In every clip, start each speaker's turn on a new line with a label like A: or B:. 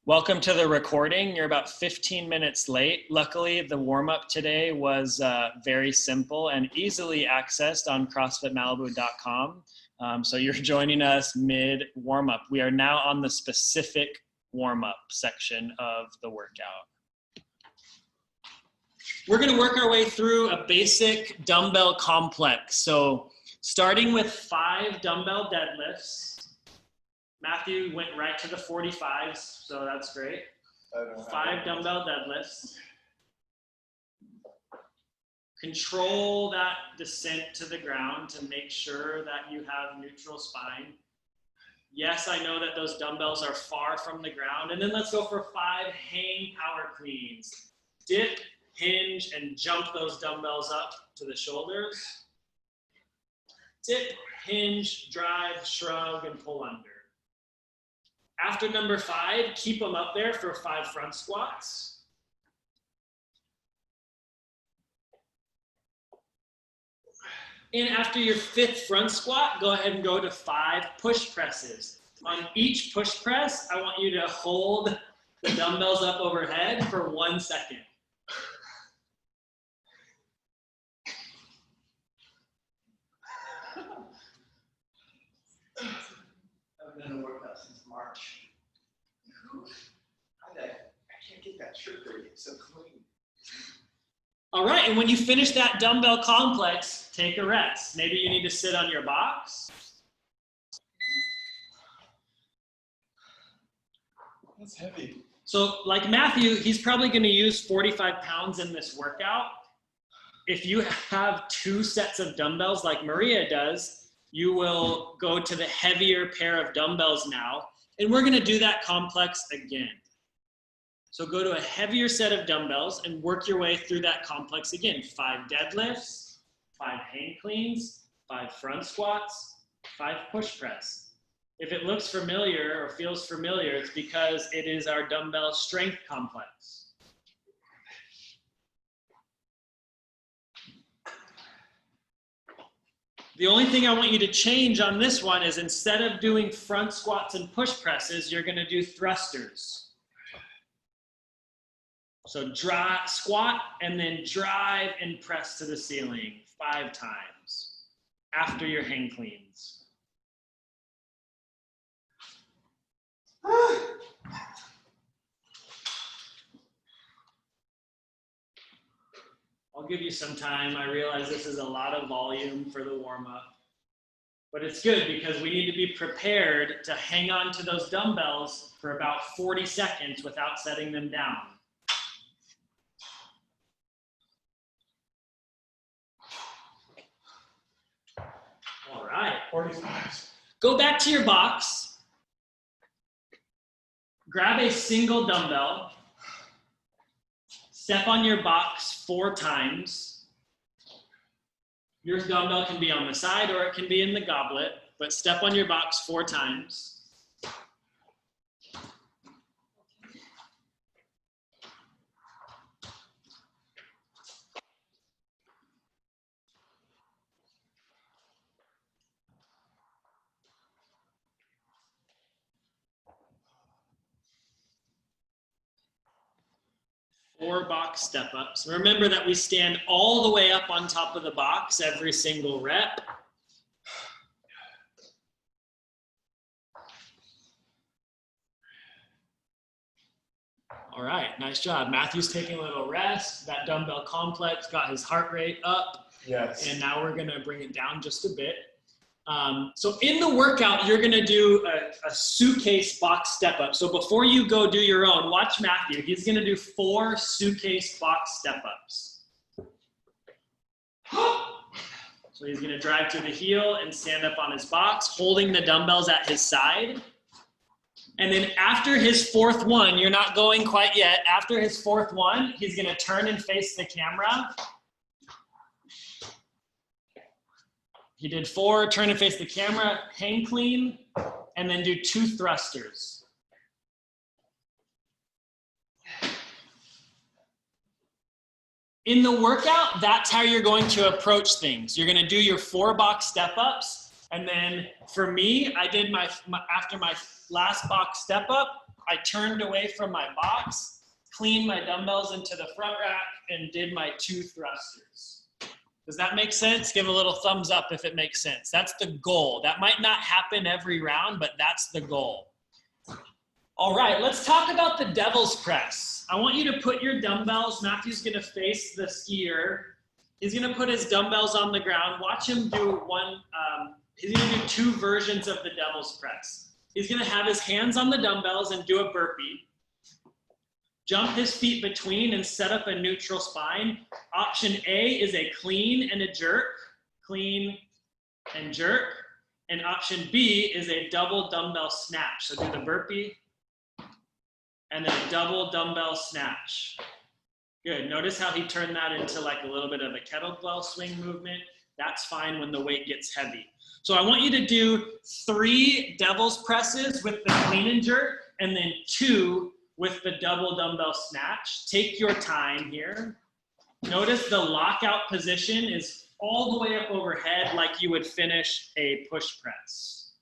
A: Welcome to the recording. You're about 15 minutes late. Luckily, the warm-up today was very simple and easily accessed on CrossFitMalibu.com. So you're joining us mid warm-up. We are now on the specific warm-up section of the workout. We're going to work our way through a basic dumbbell complex. So starting with 5 dumbbell deadlifts. Matthew went right to the 45s, so that's great. 5 dumbbell deadlifts. Control that descent to the ground to make sure that you have neutral spine. Yes, I know that those dumbbells are far from the ground. And then let's go for 5 hang power cleans. Dip, hinge, and jump those dumbbells up to the shoulders. Dip, hinge, drive, shrug, and pull under. After number 5, keep them up there for 5 front squats. And after your 5th front squat, go ahead and go to 5 push presses. On each push press, I want you to hold the dumbbells up overhead for 1 second.
B: I've been in a workout since March. I can't get that shirt dirty. It's so clean.
A: All right, and when you finish that dumbbell complex, take a rest. Maybe you need to sit on your box.
B: That's heavy.
A: So like Matthew, he's probably going to use 45 pounds in this workout. If you have 2 sets of dumbbells like Maria does, you will go to the heavier pair of dumbbells now. And we're going to do that complex again. So go to a heavier set of dumbbells and work your way through that complex again. 5 deadlifts, 5 hang cleans, 5 front squats, 5 push press. If it looks familiar or feels familiar, it's because it is our dumbbell strength complex. The only thing I want you to change on this one is instead of doing front squats and push presses, you're going to do thrusters. So squat and then drive and press to the ceiling 5 times after your hang cleans. I'll give you some time. I realize this is a lot of volume for the warm-up, but it's good because we need to be prepared to hang on to those dumbbells for about 40 seconds without setting them down. All right.
B: 45.
A: Go back to your box. Grab a single dumbbell. Step on your box 4 times. Your dumbbell can be on the side or it can be in the goblet, but step on your box 4 times. Four box step-ups. Remember that we stand all the way up on top of the box every single rep. All right, nice job. Matthew's taking a little rest. That dumbbell complex got his heart rate up.
B: Yes.
A: And now we're gonna bring it down just a bit. So in the workout, you're gonna do a suitcase box step up. So before you go do your own, watch Matthew. He's gonna do 4 suitcase box step ups. So he's gonna drive to the heel and stand up on his box, holding the dumbbells at his side. And then after his 4th one, you're not going quite yet. After his 4th one, he's gonna turn and face the camera. He did 4, turn and face the camera, hang clean, and then do 2 thrusters. In the workout, that's how you're going to approach things. You're gonna do your 4 box step ups, and then for me, I did after my last box step up, I turned away from my box, cleaned my dumbbells into the front rack, and did my 2 thrusters. Does that make sense? Give a little thumbs up if it makes sense. That's the goal. That might not happen every round, but that's the goal. All right, let's talk about the devil's press. I want you to put your dumbbells. Matthew's gonna face the skier. He's gonna put his dumbbells on the ground. Watch him do he's gonna do 2 versions of the devil's press. He's gonna have his hands on the dumbbells and do a burpee. Jump his feet between and set up a neutral spine. Option A is a clean and a jerk. Clean and jerk. And option B is a double dumbbell snatch. So do the burpee and then a double dumbbell snatch. Good. Notice how he turned that into like a little bit of a kettlebell swing movement. That's fine when the weight gets heavy. So I want you to do 3 devil's presses with the clean and jerk, and then 2 with the double dumbbell snatch. Take your time here. Notice the lockout position is all the way up overhead like you would finish a push press.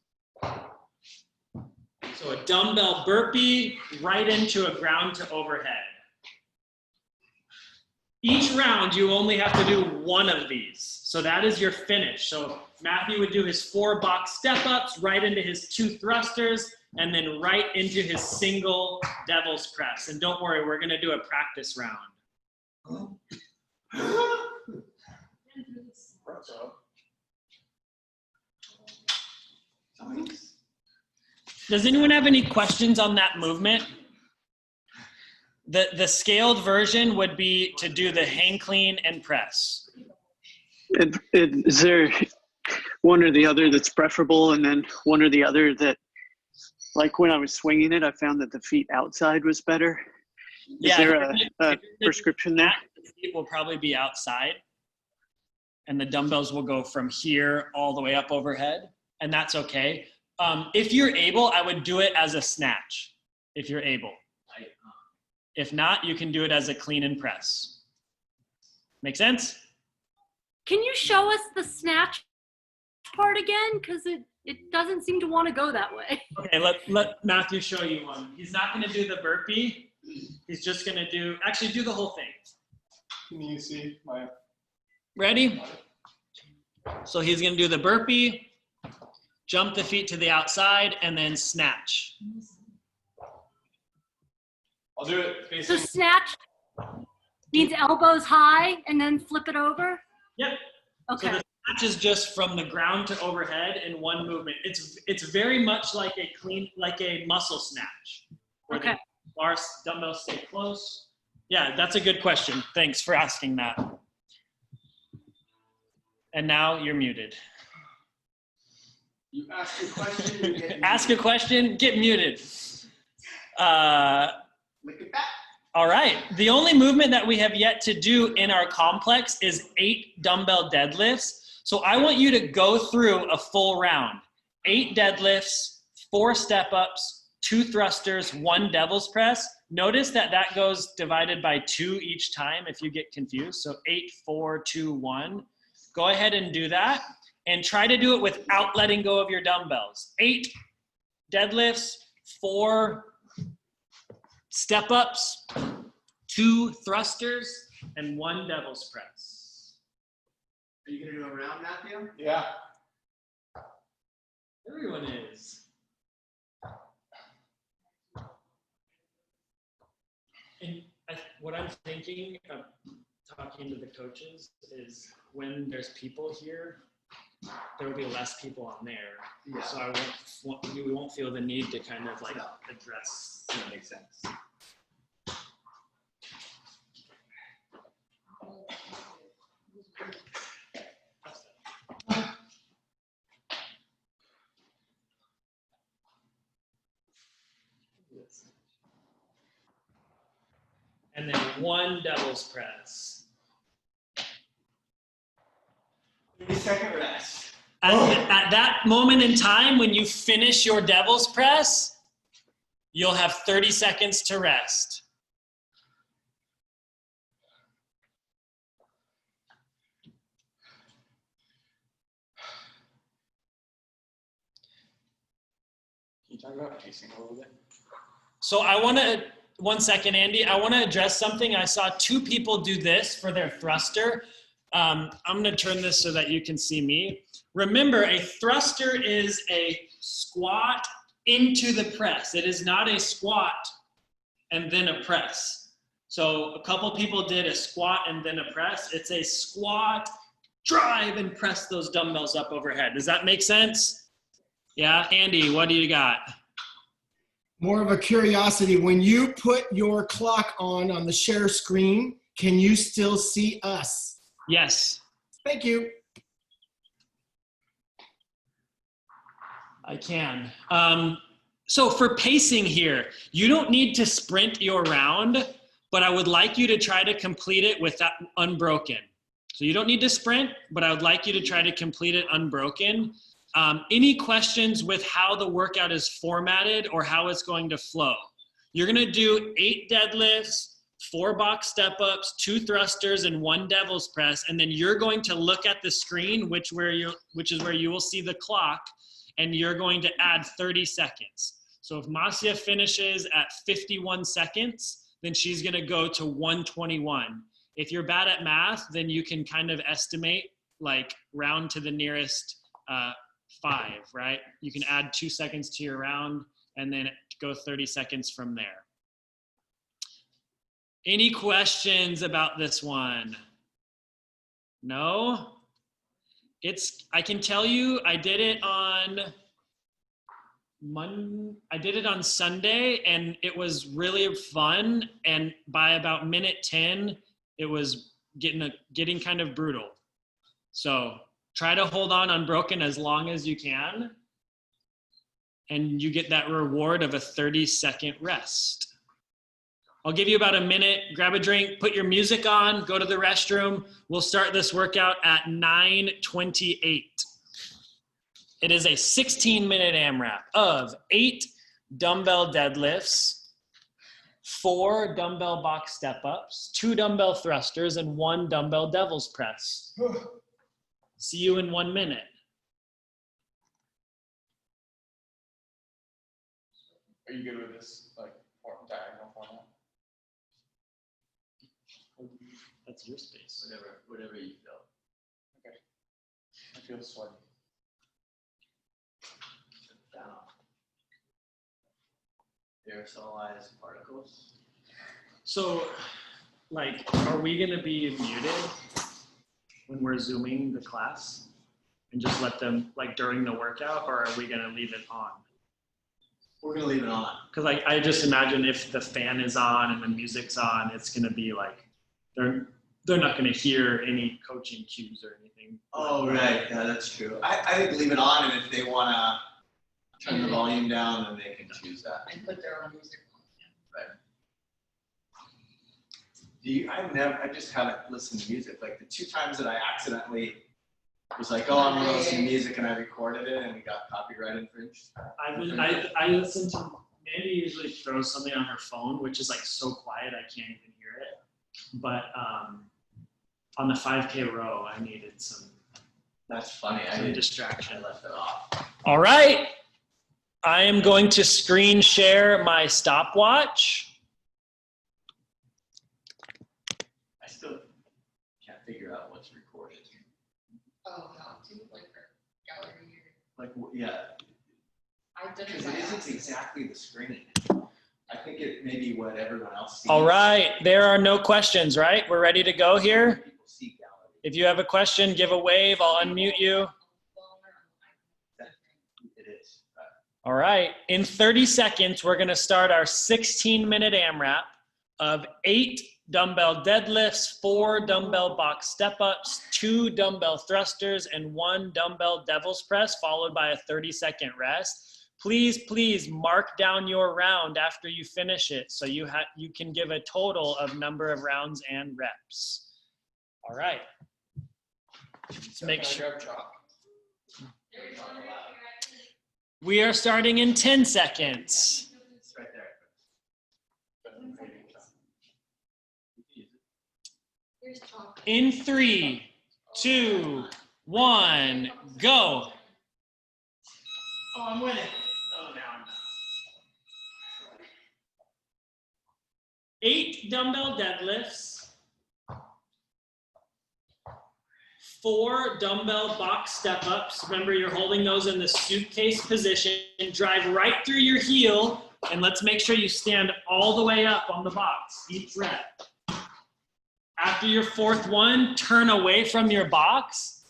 A: So a dumbbell burpee right into a ground to overhead. Each round, you only have to do 1 of these. So that is your finish. So Matthew would do his 4 box step-ups right into his 2 thrusters, and then right into his single devil's press. And don't worry, we're gonna do a practice round. Does anyone have any questions on that movement? The scaled version would be to do the hang clean and press.
C: Is there one or the other that's preferable, and then one or the other that, like when I was swinging it, I found that the feet outside was better? Is there a prescription there?
A: The feet will probably be outside, and the dumbbells will go from here all the way up overhead, and that's okay. If you're able, I would do it as a snatch, if you're able. If not, you can do it as a clean and press. Make sense?
D: Can you show us the snatch part again? Because it doesn't seem to want to go that way.
A: Okay, let Matthew show you one. He's not gonna do the burpee. He's just gonna do the whole thing.
B: Can you see my?
A: Ready? So he's gonna do the burpee, jump the feet to the outside, and then snatch.
B: I'll do it
D: So
B: facing.
D: snatch means elbows high and then flip it over?
A: Yep.
D: Okay.
A: So the snatch is just from the ground to overhead in one movement. It's very much like a muscle snatch. Where
D: Okay.
A: the bar dumbbells stay close. Yeah, that's a good question. Thanks for asking that. And now you're muted.
B: You ask a question, you get
A: Ask a question, get muted.
B: Look at that.
A: All right. The only movement that we have yet to do in our complex is 8 dumbbell deadlifts. So I want you to go through a full round. 8 deadlifts, 4 step-ups, 2 thrusters, 1 devil's press. Notice that that goes divided by 2 each time if you get confused. So 8, 4, 2, 1. Go ahead and do that. And try to do it without letting go of your dumbbells. 8 deadlifts, 4 step-ups, 2 thrusters, and 1 devil's press.
B: Are you gonna do a round, Matthew? Yeah.
A: Everyone is. And what I'm thinking of talking to the coaches is when there's people here, there will be less people on there.
B: Yeah.
A: So we won't feel the need to kind of like address.
B: That makes sense.
A: And then 1 devil's press.
B: 30-second rest.
A: At that moment in time, when you finish your devil's press, you'll have 30 seconds to rest.
B: Can you talk about pacing a little bit?
A: So I want to, 1 second, Andy. I want to address something. I saw 2 people do this for their thruster. I'm going to turn this so that you can see me. Remember, a thruster is a squat into the press. It is not a squat and then a press. So a couple people did a squat and then a press. It's a squat, drive, and press those dumbbells up overhead. Does that make sense? Yeah, Andy, what do you got?
E: More of a curiosity, when you put your clock on the share screen, can you still see us?
A: Yes.
E: Thank you.
A: I can. So for pacing here, you don't need to sprint your round, but I would like you to try to complete it with that unbroken. So you don't need to sprint, but I would like you to try to complete it unbroken. Any questions with how the workout is formatted or how it's going to flow? You're gonna do 8 deadlifts, 4 box step-ups, 2 thrusters, and 1 devil's press, and then you're going to look at the screen, which is where you will see the clock, and you're going to add 30 seconds. So if Masya finishes at 51 seconds, then she's gonna go to 121. If you're bad at math, then you can kind of estimate, like round to the nearest 5, right? You can add 2 seconds to your round and then go 30 seconds from there. Any questions about this one? No? I can tell you, I did it on Sunday and it was really fun. And by about minute 10, it was getting kind of brutal. So try to hold on unbroken as long as you can. And you get that reward of a 30-second rest. I'll give you about a minute, grab a drink, put your music on, go to the restroom. We'll start this workout at 9:28. It is a 16-minute AMRAP of 8 dumbbell deadlifts, 4 dumbbell box step-ups, 2 dumbbell thrusters, and 1 dumbbell devil's press. See you in 1 minute.
B: Are you good with this, like, diagonal format?
A: That's your space.
B: Whatever you feel. Okay. I feel sweaty. Sit down. Aerosolized particles.
A: So, like, are we gonna be muted when we're Zooming the class and just let them, like, during the workout, or are we gonna leave it on?
B: We're gonna leave it on.
A: Because like I just imagine if the fan is on and the music's on, it's gonna be like they're not gonna hear any coaching cues or anything.
B: Oh right, yeah, that's true. I think leave it on, and if they wanna turn the volume down, then they can choose that.
F: And put their own music
B: Right. I just haven't listened to music. Like the 2 times that I accidentally was like, oh, I'm gonna listen to music, and I recorded it, and we got copyright infringed.
A: I listen to, Mandy usually throws something on her phone, which is like so quiet I can't even hear it. But on the 5K row, I needed some
B: That's funny.
A: distraction.
B: I left it off.
A: All right. I am going to screen share my stopwatch.
B: I still can't figure out what's recorded.
F: Oh, not to like our gallery here.
B: Like, yeah,
F: I've done it
B: because
F: by
B: it isn't
F: accident.
B: exactly the screen. I think it may be what everyone else sees.
A: All right. There are no questions, right? We're ready to go here.
B: People see gallery.
A: If you have a question, give a wave. I'll unmute you.
B: It is.
A: All right. In 30 seconds, we're going to start our 16-minute AMRAP of 8 dumbbell deadlifts, 4 dumbbell box step-ups, 2 dumbbell thrusters, and 1 dumbbell devil's press, followed by a 30-second rest. Please mark down your round after you finish it so you can give a total of number of rounds and reps. All right. Let's make sure. We are starting in 10 seconds.
B: It's right there.
F: Here's chalk.
A: In 3, 2, 1, go. Oh, I'm winning. Oh, now I'm not. 8 dumbbell deadlifts, 4 dumbbell box step ups. Remember, you're holding those in the suitcase position. Drive right through your heel, and let's make sure you stand all the way up on the box each rep. After your 4th one, turn away from your box,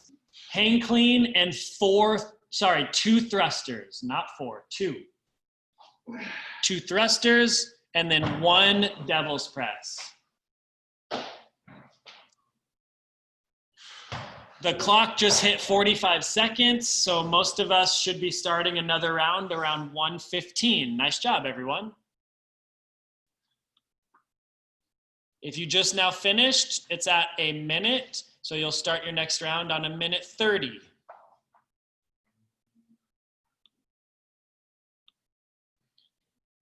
A: hang clean, and 2 thrusters, not 4, 2. 2 thrusters, and then 1 devil's press. The clock just hit 45 seconds, so most of us should be starting another round around 1:15. Nice job, everyone. If you just now finished, it's at a minute, so you'll start your next round on 1:30.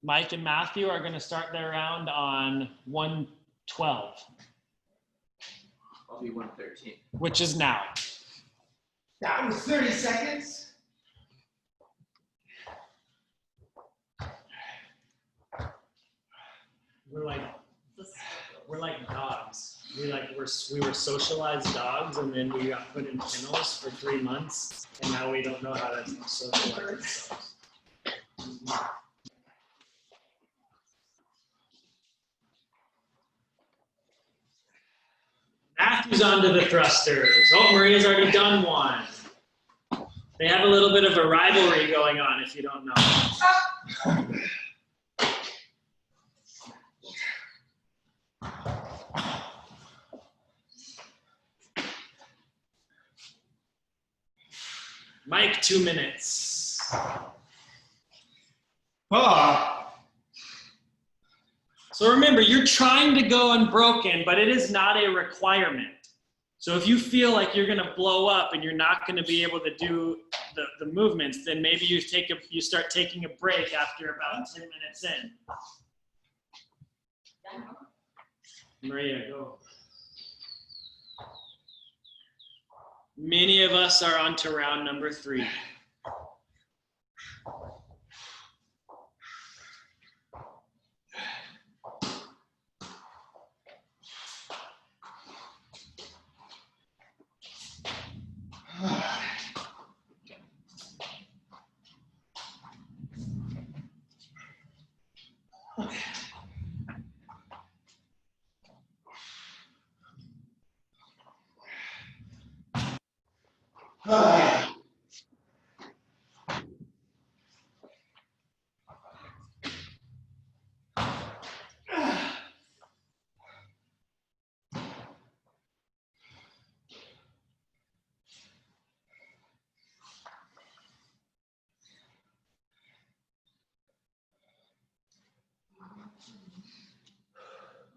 A: Mike and Matthew are going to start their round on 1:12.
B: I'll be 1:13.
A: Which is now.
E: That was 30 seconds.
A: We're like dogs. We were socialized dogs, and then we got put in kennels for 3 months, and now we don't know how to socialize ourselves. Matthew's onto the thrusters. Oh, Maria's already done one. They have a little bit of a rivalry going on, if you don't know. Mike, 2 minutes. So remember, you're trying to go unbroken, but it is not a requirement. So if you feel like you're gonna blow up and you're not gonna be able to do the movements, then maybe you start taking a break after about 10 minutes in. Maria, go. Many of us are on to round number 3.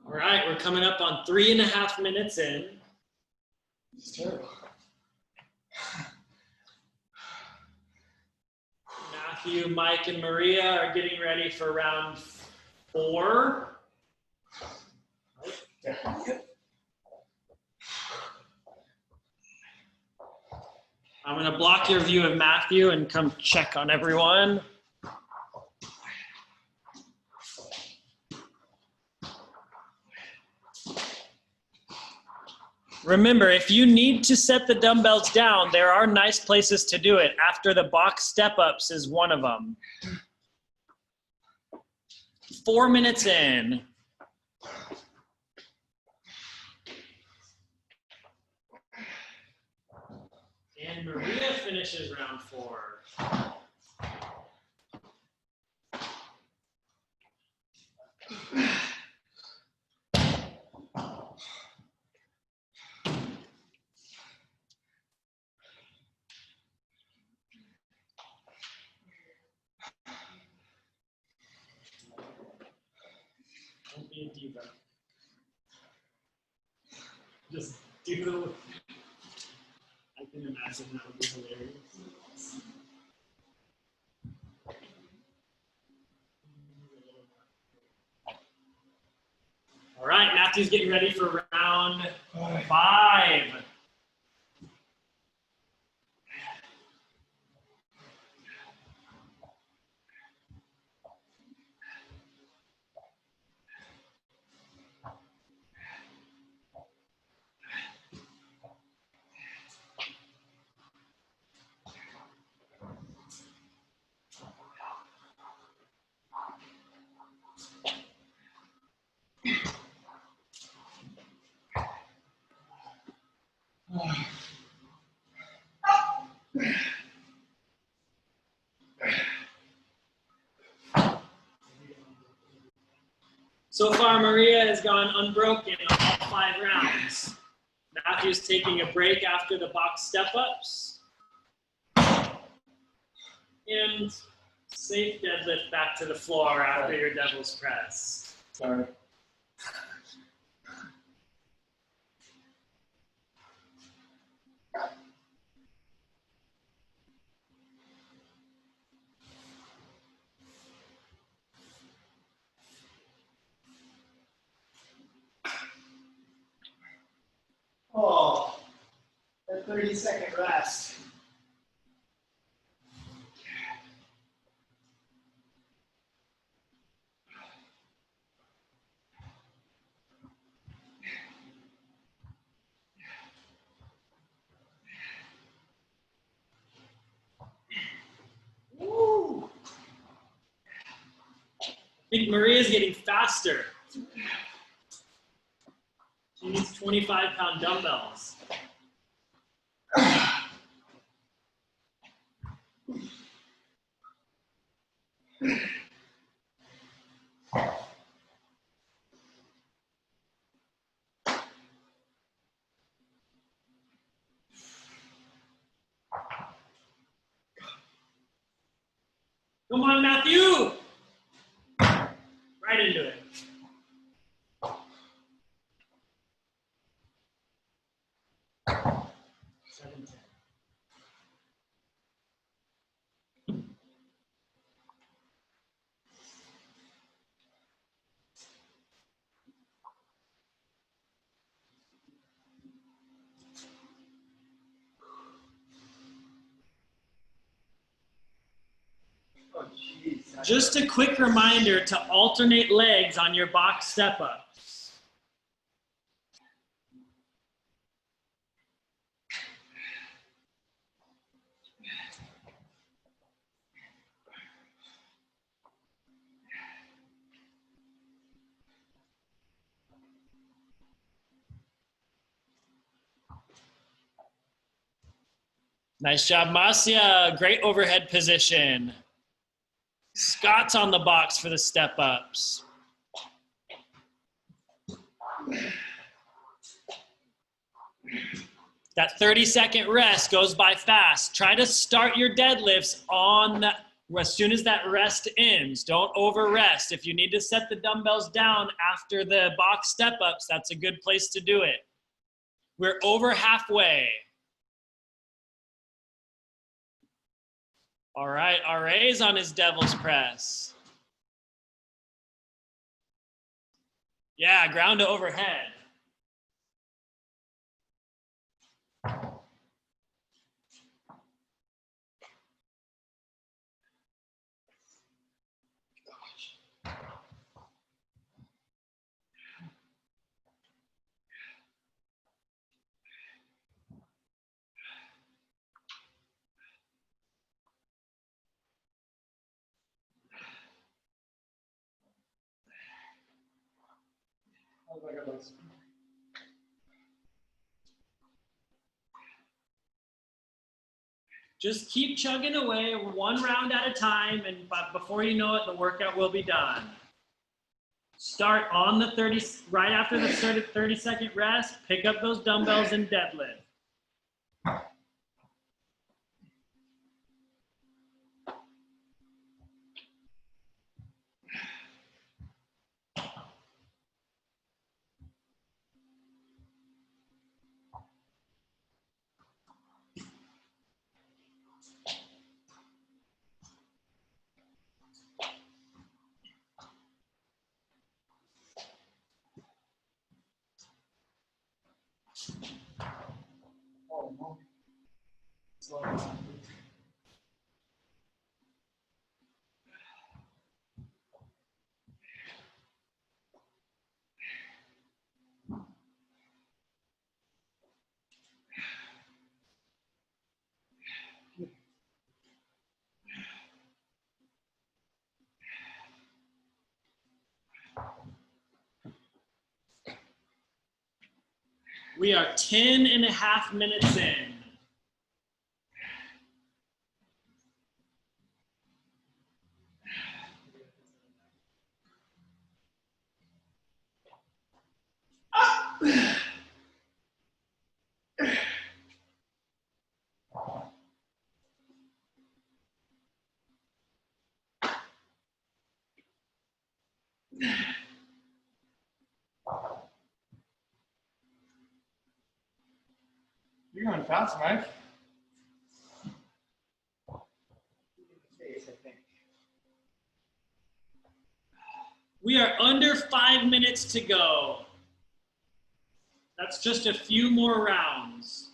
A: All right, we're coming up on 3.5 minutes in. It's terrible. Matthew, Mike, and Maria are getting ready for round 4. I'm going to block your view of Matthew and come check on everyone. Remember, if you need to set the dumbbells down, there are nice places to do it. After the box step-ups is one of them. 4 minutes in. And Maria finishes round 4. Don't be a diva. Just do. I can imagine that would be hilarious. All right, Matthew's getting ready for round 5. So far, Maria has gone unbroken on all 5 rounds. Matthew's taking a break after the box step-ups. And safe deadlift back to the floor after your devil's press.
B: Sorry. Oh, that 30-second rest.
A: Woo! I think Maria's getting faster. She needs 25-pound dumbbells. Come on, Matthew! Right into it. 7-10.
B: Oh, jeez.
A: Just a quick reminder to alternate legs on your box step-ups. Nice job, Masya. Great overhead position. Scott's on the box for the step-ups. That 30-second rest goes by fast. Try to start your deadlifts on the, as soon as that rest ends. Don't over rest. If you need to set the dumbbells down after the box step-ups, that's a good place to do it. We're over halfway. All right, RA's on his devil's press. Yeah, ground to overhead. Just keep chugging away 1 round at a time, and before you know it, the workout will be done. Start on the 30, right after the 30-second rest, pick up those dumbbells and deadlift. We are 10.5 minutes in.
B: You're going fast, Mike.
A: We are under 5 minutes to go. That's just a few more rounds.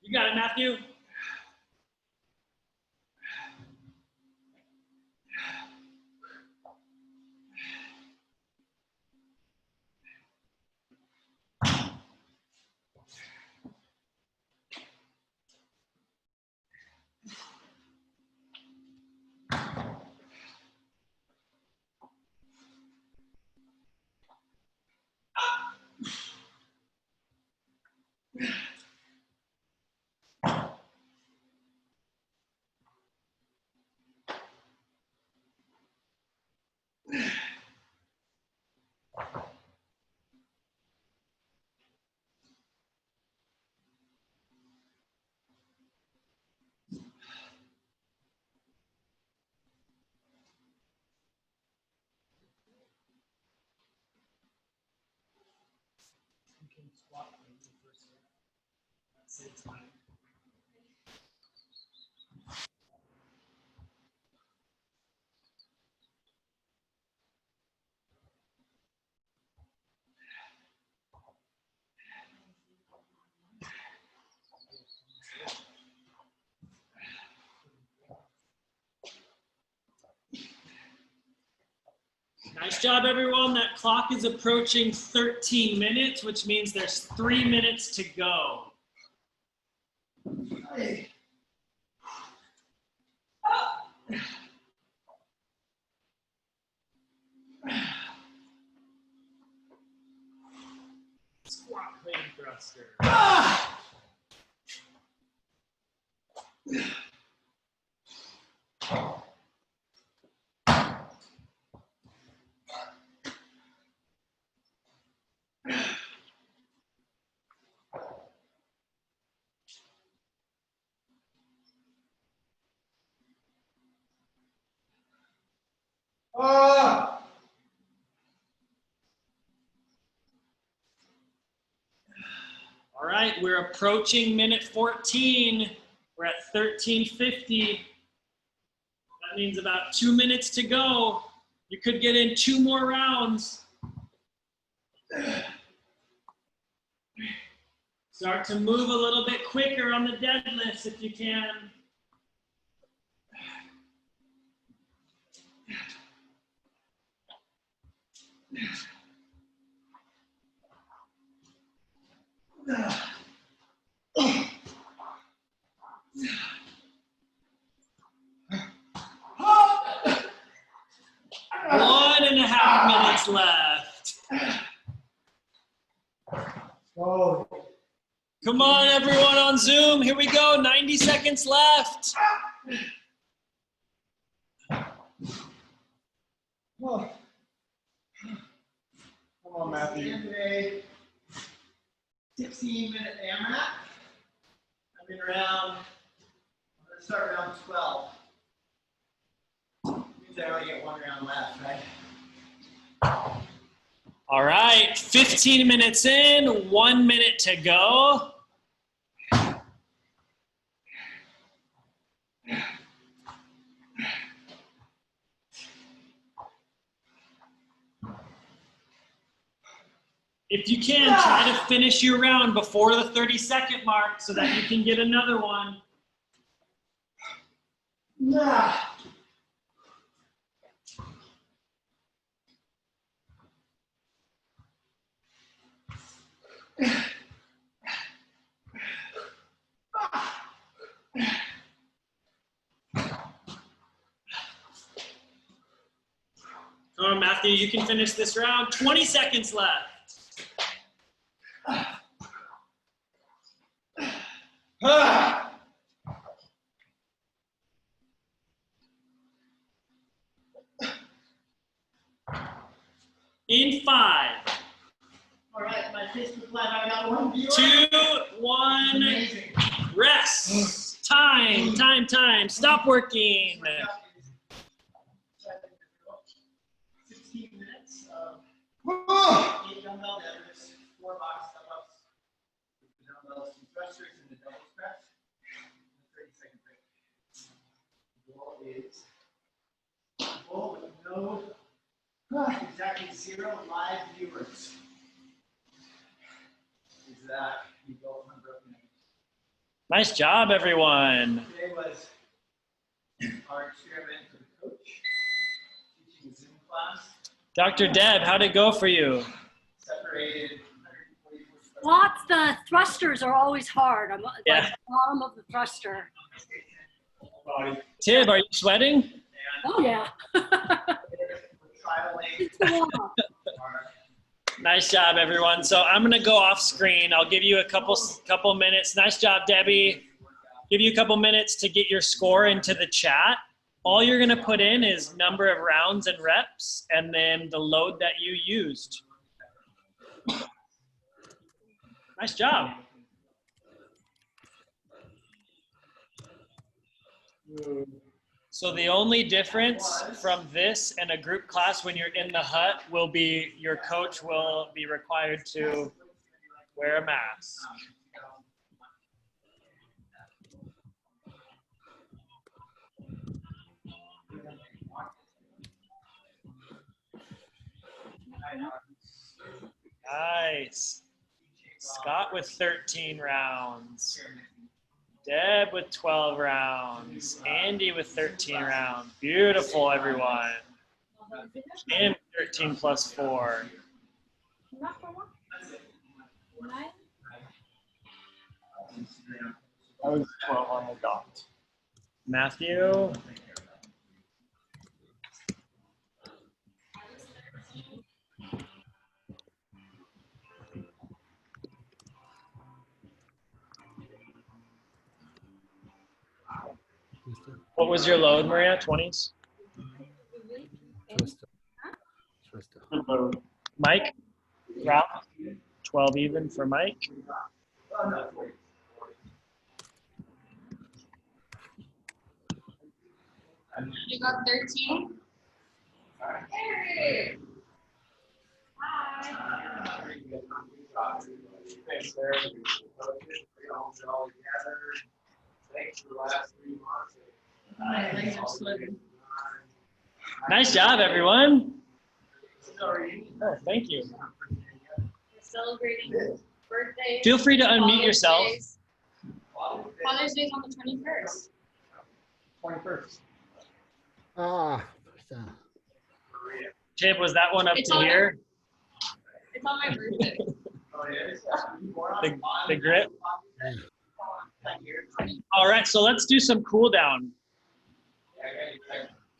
A: You got it, Matthew. Nice job, everyone. That clock is approaching 13 minutes, which means there's 3 minutes to go. Squat clean thruster. All right, we're approaching minute 14. We're at 13:50. That means about 2 minutes to go. You could get in 2 more rounds. Start to move a little bit quicker on the deadlifts if you can. One and a half minutes left.
E: Oh.
A: Come on, everyone on Zoom. Here we go. 90 seconds left.
B: Come on, Matthew. Today, 16-minute AMRAP. I've been around. I'm gonna start around 12. Means I only get 1 round left, right?
A: All right, 15 minutes in, 1 minute to go. If you can, try to finish your round before the 30-second mark so that you can get another one. Oh, Matthew, you can finish this round. 20 seconds left. In 5,
E: All right, my Facebook Live, I got one viewer.
A: 2, 1,
E: Amazing.
A: rest. Time. Stop working.
E: 16 minutes of 8 dumbbell deadlifts, 4 box step-ups, the dumbbells, 2 thrusters, and the double press. 30-second break. The goal with no exactly 0 live viewers is that you go unbroken.
A: Nice job, everyone.
E: Today was our experiment for the coach, teaching a Zoom class,
A: Dr. Deb, how'd it go for you?
E: separated 144
D: Squats, the thrusters are always hard. I'm
A: Yeah.
D: like the bottom of the thruster.
A: Tib, are you sweating?
D: Oh yeah.
E: trialing
D: It's the warm-up.
E: our
A: Nice job, everyone. So I'm gonna go off screen. I'll give you a couple minutes. Nice job, Debbie. Give you a couple minutes to get your score into the chat. All you're gonna put in is number of rounds and reps, and then the load that you used. Nice job. So the only difference from this and a group class when you're in the hut will be your coach will be required to wear a mask. Nice. Scott with 13 rounds. Deb with 12 rounds. Andy with 13 rounds. Beautiful, everyone. Kim, 13 plus 4.
B: I was 12 on the dot.
A: Matthew. What was your load, Maria? 20s? Good load. Mike? Ralph? 12 even for Mike.
F: You got 13? Hey.
B: Thanks, sir. Thanks for the last 3 months.
F: My legs are slipping.
A: Nice job, everyone. Oh, thank you.
F: We're celebrating birthdays.
A: Feel free to unmute yourself.
F: Father's Day is on the 21st.
B: 21st.
G: Ah,
A: Tib, was that one up
F: It's
A: to
F: on-
A: here?
F: It's on my birthday.
A: The grip? All right, so let's do some cool down.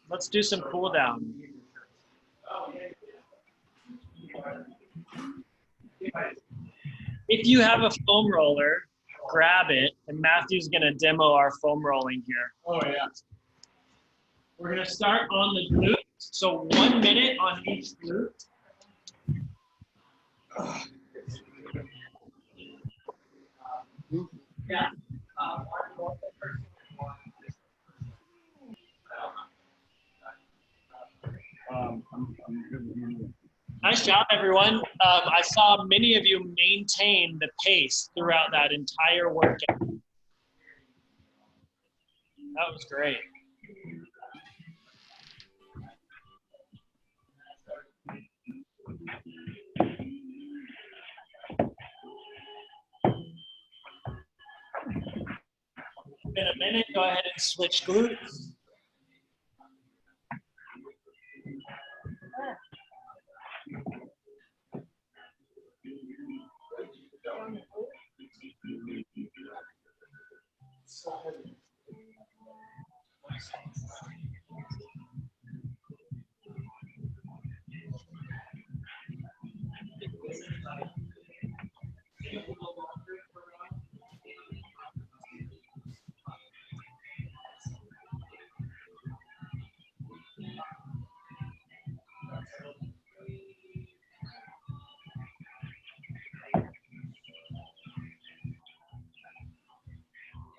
A: Let's do some cool down. If you have a foam roller, grab it, and Matthew's gonna demo our foam rolling here.
B: Oh, yeah.
A: We're gonna start on the glute, so 1 minute on each glute. Yeah. Nice job, everyone. I saw many of you maintain the pace throughout that entire workout. That was great. In a minute, go ahead and switch glutes.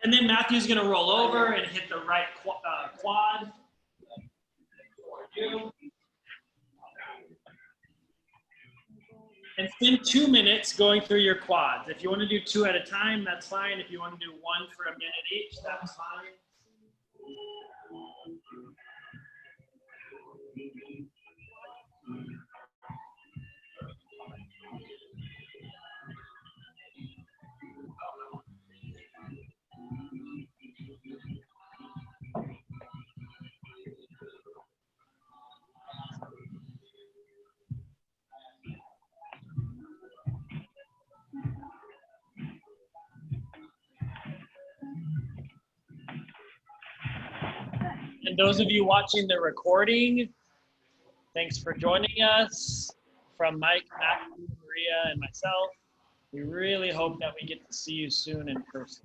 A: And then Matthew's gonna roll over and hit the right quad. And spend 2 minutes going through your quads. If you want to do 2 at a time, that's fine. If you want to do 1 for a minute each, that's fine. And those of you watching the recording, thanks for joining us. From Mike, Matthew, Maria, and myself, we really hope that we get to see you soon in person.